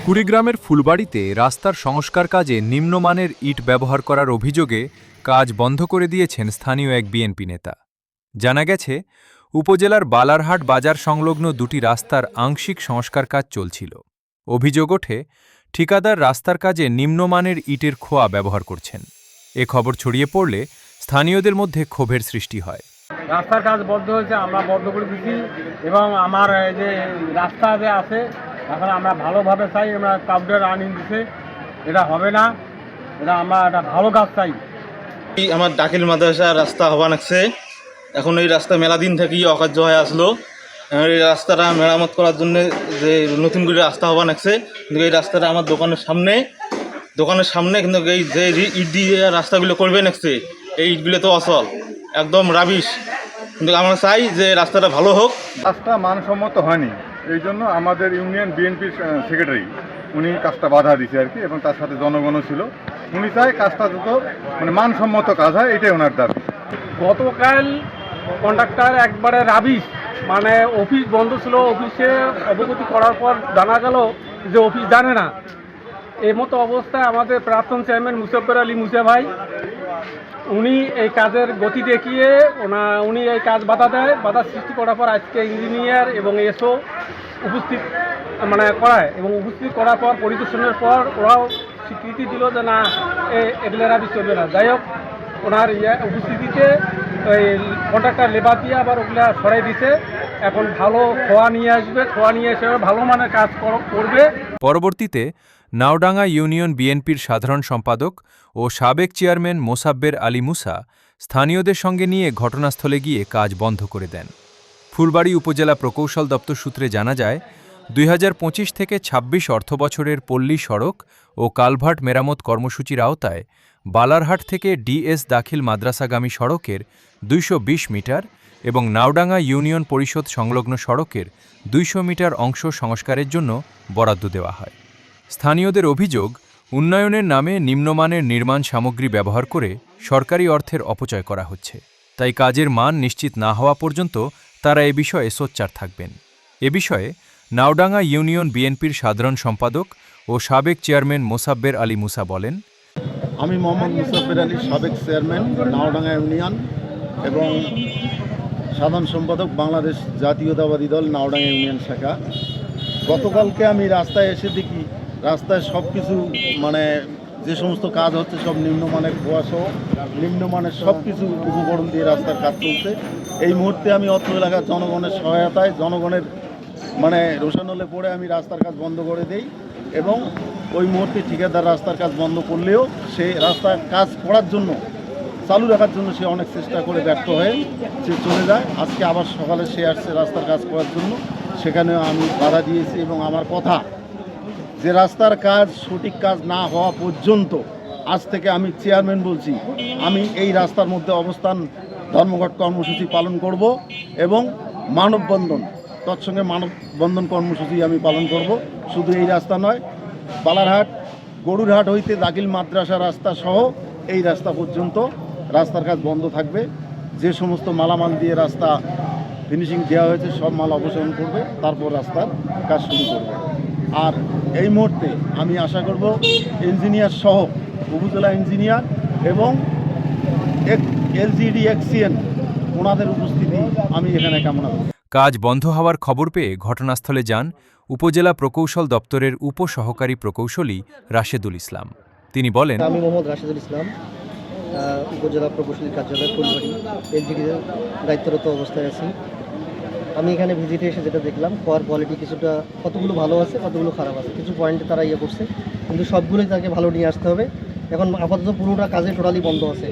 কুড়িগ্রামের ফুলবাড়িতে রাস্তার সংস্কার কাজে নিম্নমানের ইট ব্যবহার করার অভিযোগে কাজ বন্ধ করে দিয়েছেন স্থানীয় এক বিএনপি নেতা। জানা গেছে, উপজেলার বালারহাট বাজার সংলগ্ন দুটি রাস্তার আংশিক সংস্কার কাজ চলছিল। অভিযোগ ওঠে, ঠিকাদার রাস্তার কাজে নিম্নমানের ইটের খোয়া ব্যবহার করছেন। এ খবর ছড়িয়ে পড়লে স্থানীয়দের মধ্যে ক্ষোভের সৃষ্টি হয়। রাস্তার কাজ বন্ধ হয়েছে, আমরা বন্ধ করে দিচ্ছি এবং আমার যে রাস্তা যে আছে এখন আমরা ভালোভাবে চাই, আমরা কাউন্টার আনিয়ে দিচ্ছে, এটা হবে না, এটা আমরা একটা ভালো কাজ চাই। আমার দাখিল মাদ্রাসা রাস্তা হওয়া লাগছে। এখন এই রাস্তা মেলা দিন থেকেই অকার্য হয়ে আসলো। এই রাস্তাটা মেরামত করার জন্য যে নতুন করে রাস্তা হওয়া লাগছে, কিন্তু এই রাস্তাটা আমার দোকানের সামনে কিন্তু এই যে ইট দিয়ে রাস্তাগুলো করবে লাগছে, এই ইটগুলো তো অচল, একদম রাবিশ। কিন্তু আমরা চাই যে রাস্তাটা ভালো হোক। রাস্তা মানসম্মত হয়নি, এই জন্য আমাদের ইউনিয়ন বিএনপির সেক্রেটারি উনি কাজটা বাধা দিছে আর কি, এবং তার সাথে জনগণও ছিল। উনি চায় কাজটা যত মানসম্মত কাজ হয়, এটাই ওনার দাবি। গতকাল কন্ট্রাক্টর একবারে রাবিশ, অফিস বন্ধ ছিল, অফিসে অবগতি করার পর জানা গেল যে অফিস জানে না। এই মতো অবস্থায় আমাদের প্রাক্তন চেয়ারম্যান মুসাব্বের আলী মুসা ভাই উনি এই কাজের গতি দেখিয়ে উনি এই কাজ বাধা সৃষ্টি করার পর আজকে ইঞ্জিনিয়ার এবং এসও উপস্থিত করায়, এবং উপস্থিত করার পর পরিদর্শনের পর ওরাও স্বীকৃতি দিল যে না, এগুলো রাবিশ চলবে না। যাই হোক, ওনার উপস্থিতিতে ওই কন্ট্রাক্টর লেবার দিয়ে আবার ওগুলা সরাই দিছে। এখন ভালো খোয়া নিয়ে আসবে, খোয়া নিয়ে এসে ভালো মানের কাজ করবে। পরবর্তীতে নাওডাঙ্গা ইউনিয়ন বিএনপির সাধারণ সম্পাদক ও সাবেক চেয়ারম্যান মোসাব্বের আলী মুসা স্থানীয়দের সঙ্গে নিয়ে ঘটনাস্থলে গিয়ে কাজ বন্ধ করে দেন। ফুলবাড়ি উপজেলা প্রকৌশল দপ্তর সূত্রে জানা যায়, 2025 থেকে 26 অর্থবছরের পল্লী সড়ক ও কালভার্ট মেরামত কর্মসূচির আওতায় বালারহাট থেকে ডিএস দাখিল মাদ্রাসাগামী সড়কের 220 মিটার এবং নাওডাঙ্গা ইউনিয়ন পরিষদ সংলগ্ন সড়কের 200 মিটার অংশ সংস্কারের জন্য বরাদ্দ দেওয়া হয়। স্থানীয়দের অভিযোগ, উন্নয়নের নামে নিম্নমানের নির্মাণ সামগ্রী ব্যবহার করে সরকারি অর্থের অপচয় করা হচ্ছে। তাই কাজের মান নিশ্চিত না হওয়া পর্যন্ত তারা এ বিষয়ে সোচ্চার থাকবেন। এ বিষয়ে নাওডাঙ্গা ইউনিয়ন বিএনপির সাধারণ সম্পাদক ও সাবেক চেয়ারম্যান মোসাব্বের আলী মুসা বলেন, আমি মোহাম্মদ মুসাব্বের আলী, সাবেক চেয়ারম্যান নাওডাঙ্গা ইউনিয়ন এবং সাধারণ সম্পাদক বাংলাদেশ জাতীয়তাবাদী দল নাওডাঙ্গা ইউনিয়ন শাখা। গতকালকে আমি রাস্তায় এসে দেখি রাস্তায় সব কিছু যে সমস্ত কাজ হচ্ছে সব নিম্নমানের খোয়াসহ নিম্নমানের সব কিছু উপকরণ দিয়ে রাস্তার কাজ চলছে। এই মুহূর্তে আমি অত্র এলাকার জনগণের সহায়তায় জনগণের রোশানলে পড়ে আমি রাস্তার কাজ বন্ধ করে দেই, এবং ওই মুহূর্তে ঠিকাদার রাস্তার কাজ বন্ধ করলেও সে রাস্তার কাজ করার জন্য চালু রাখার জন্য সে অনেক চেষ্টা করে ব্যর্থ হয়ে সে চলে যায়। আজকে আবার সকালে সে আসছে রাস্তার কাজ করার জন্য, সেখানেও আমি বাধা দিয়েছি এবং আমার কথা যে রাস্তার কাজ সঠিক কাজ না হওয়া পর্যন্ত আজ থেকে আমি চেয়ারম্যান বলছি, আমি এই রাস্তার মধ্যে অবস্থান ধর্মঘট কর্মসূচি পালন করব এবং মানববন্ধন তৎসঙ্গে মানববন্ধন কর্মসূচি আমি পালন করব। শুধু এই রাস্তা নয়, বালারহাট গরুরহাট হইতে দাখিল মাদ্রাসা রাস্তা সহ এই রাস্তা পর্যন্ত রাস্তার কাজ বন্ধ থাকবে। যে সমস্ত মালামাল দিয়ে রাস্তা ফিনিশিং দেওয়া হয়েছে সব মাল অপসারণ করবে, তারপর রাস্তার কাজ শুরু করবে। আর এই মুহূর্তে আমি আশা করব ইঞ্জিনিয়ার সহ উপজেলা ইঞ্জিনিয়ার এবং এলজিডি এক্সিএন ওনাদের উপস্থিতি আমি এখানে কামনা করি। কাজ বন্ধ হওয়ার খবর পেয়ে ঘটনাস্থলে যান উপজেলা প্রকৌশল দপ্তরের উপসহকারী প্রকৌশলী রাশেদুল ইসলাম। তিনি বলেন, আমি মোহাম্মদ রাশেদুল ইসলাম, উপজেলা প্রকৌশলী কার্যালয় ফুলবাড়ি এলজিডির দায়িত্বরত অবস্থায় আছি। আমি এখানে ভিজিটে এসে যেটা দেখলাম, খোয়ার কোয়ালিটি কিছুটা কতগুলো ভালো আছে, কতগুলো খারাপ আছে, কিছু পয়েন্টে তারা করছে, কিন্তু সবগুলোই তাকে ভালো নিয়ে আসতে হবে। এখন আপাতত পুরোটা কাজে টোটালি বন্ধ আছে।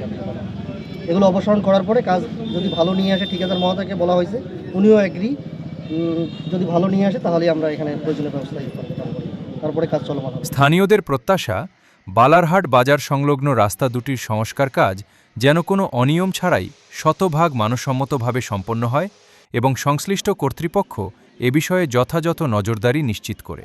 এগুলো অপসারণ করার পরে কাজ যদি ভালো নিয়ে আসে, ঠিকাদার মহোদয়কে বলা হয়েছে, উনিও অ্যাগ্রি, যদি ভালো নিয়ে আসে তাহলে আমরা এখানে প্রয়োজনীয় ব্যবস্থা করতে পারবো, তারপরে কাজ চলমান হবে। স্থানীয়দের প্রত্যাশা, বালারহাট বাজার সংলগ্ন রাস্তা দুটির সংস্কার কাজ যেন কোনো অনিয়ম ছাড়াই শতভাগ মানসম্মতভাবে সম্পন্ন হয় এবং সংশ্লিষ্ট কর্তৃপক্ষ এ বিষয়ে যথাযথ নজরদারি নিশ্চিত করে।